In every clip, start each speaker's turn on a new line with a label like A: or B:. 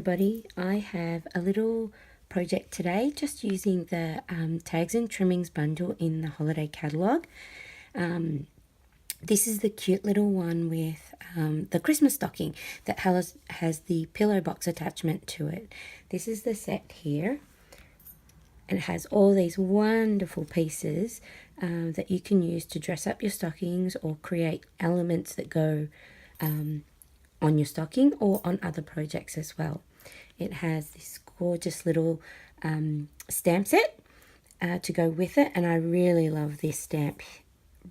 A: Everybody, I have a little project today just using the tags and trimmings bundle in the holiday catalogue. This is the cute little one with the Christmas stocking that has the pillow box attachment to it. This is the set here, and it has all these wonderful pieces that you can use to dress up your stockings or create elements that go on your stocking or on other projects as well. It has this gorgeous little stamp set to go with it, and I really love this stamp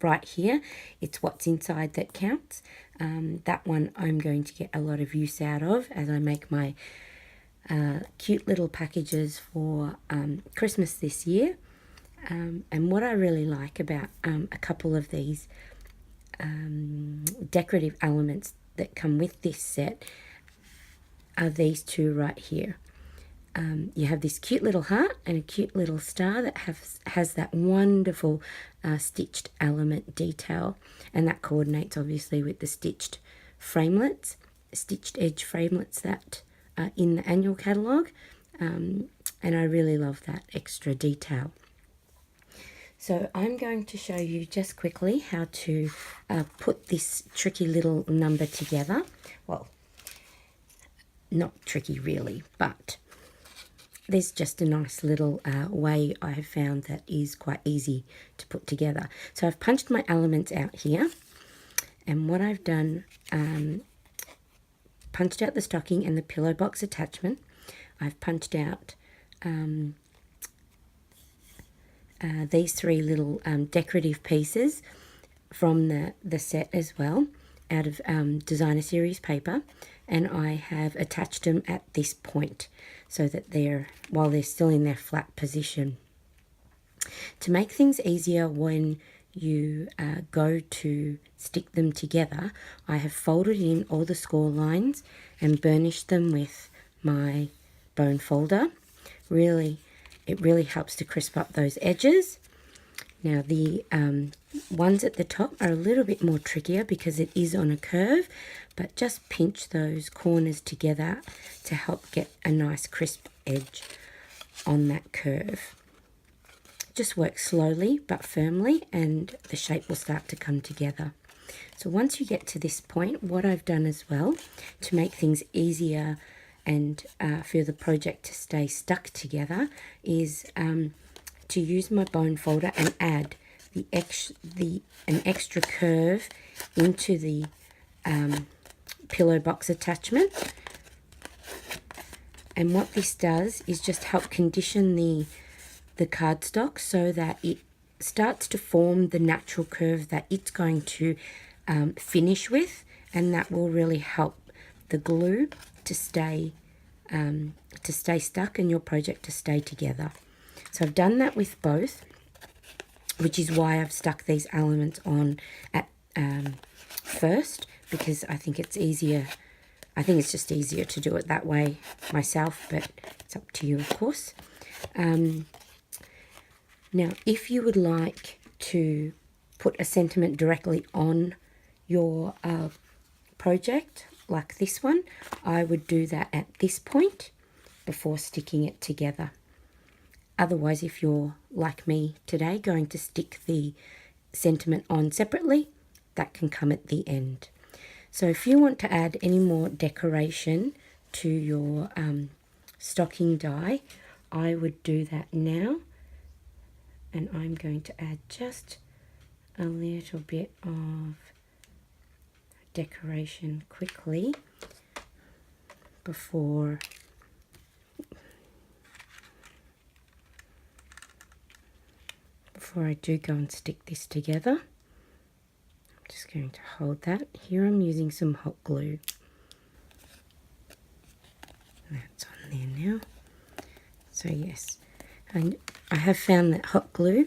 A: right here. It's what's inside that counts. That one I'm going to get a lot of use out of as I make my cute little packages for Christmas this year. And what I really like about a couple of these decorative elements that come with this set are these two right here. You have this cute little heart and a cute little star that has that wonderful stitched element detail, and that coordinates obviously with the stitched framelets, stitched edge framelets that are in the annual catalogue, and I really love that extra detail. So I'm going to show you just quickly how to put this tricky little number together. Well, not tricky really, but there's just a nice little way I have found that is quite easy to put together. So I've punched my elements out here, and what I've done, punched out the stocking and the pillow box attachment. I've punched out these three little decorative pieces from the set as well, out of designer series paper, and I have attached them at this point so that while they're still in their flat position. To make things easier when you go to stick them together, I have folded in all the score lines and burnished them with my bone folder. It really helps to crisp up those edges. Now the ones at the top are a little bit more trickier because it is on a curve, but just pinch those corners together to help get a nice crisp edge on that curve. Just work slowly but firmly and the shape will start to come together. So once you get to this point, what I've done as well to make things easier and for the project to stay stuck together is to use my bone folder and add an extra curve into the pillow box attachment. And what this does is just help condition the cardstock so that it starts to form the natural curve that it's going to finish with, and that will really help the glue to stay stuck and your project to stay together. So I've done that with both, which is why I've stuck these elements on at first, because I think it's easier. I think it's just easier to do it that way myself, but it's up to you, of course. Now, if you would like to put a sentiment directly on your project, like this one, I would do that at this point before sticking it together. Otherwise, if you're like me today, going to stick the sentiment on separately, that can come at the end. So if you want to add any more decoration to your stocking die, I would do that now. And I'm going to add just a little bit of decoration quickly before I do go and stick this together. I'm just going to hold that. Here I'm using some hot glue. That's on there now. So yes, and I have found that hot glue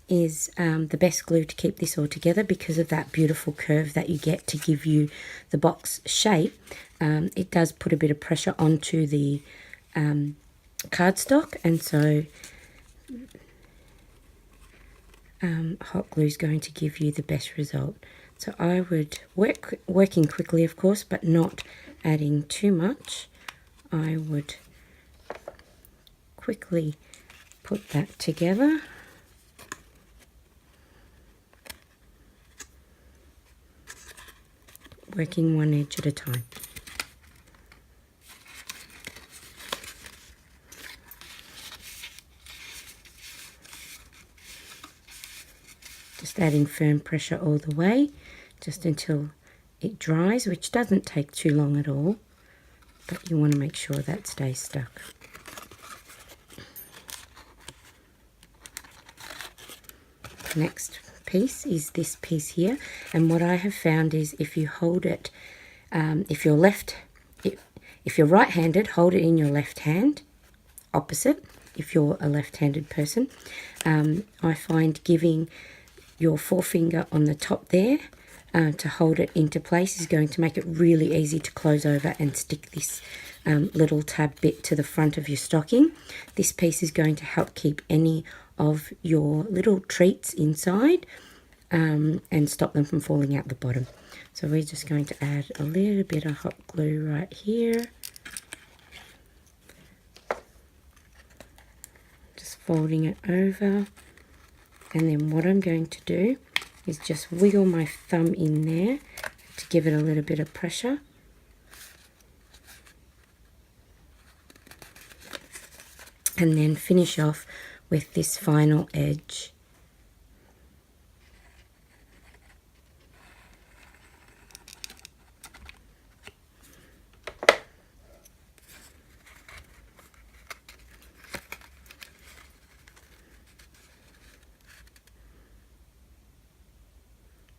A: is the best glue to keep this all together because of that beautiful curve that you get to give you the box shape. It does put a bit of pressure onto the cardstock, and so hot glue is going to give you the best result. So I would working quickly, of course, but not adding too much I would quickly put that together. Working one edge at a time. Just adding firm pressure all the way, just until it dries, which doesn't take too long at all, but you want to make sure that stays stuck. Next piece is this piece here, and what I have found is if you hold it, if you're right-handed, hold it in your left hand, opposite if you're a left-handed person. I find giving your forefinger on the top there to hold it into place is going to make it really easy to close over and stick this little tab bit to the front of your stocking. This piece is going to help keep any of your little treats inside and stop them from falling out the bottom. So we're just going to add a little bit of hot glue right here. Just folding it over. And then what I'm going to do is just wiggle my thumb in there to give it a little bit of pressure. And then finish off with this final edge.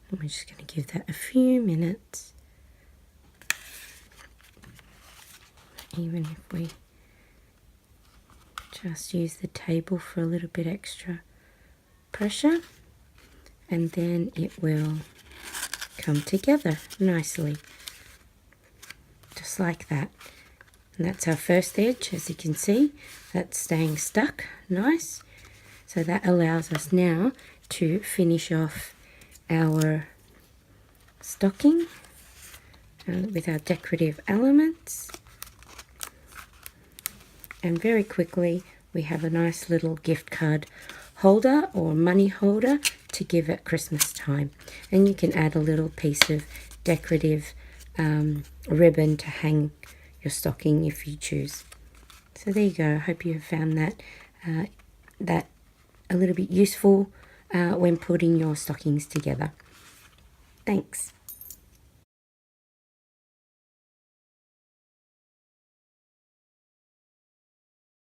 A: And we're just going to give that a few minutes. Even if we just use the table for a little bit extra pressure, and then it will come together nicely, just like that. And that's our first edge. As you can see, that's staying stuck nice. So that allows us now to finish off our stocking with our decorative elements. And very quickly we have a nice little gift card holder or money holder to give at Christmas time. And you can add a little piece of decorative ribbon to hang your stocking if you choose. So there you go. I hope you have found that a little bit useful when putting your stockings together. Thanks.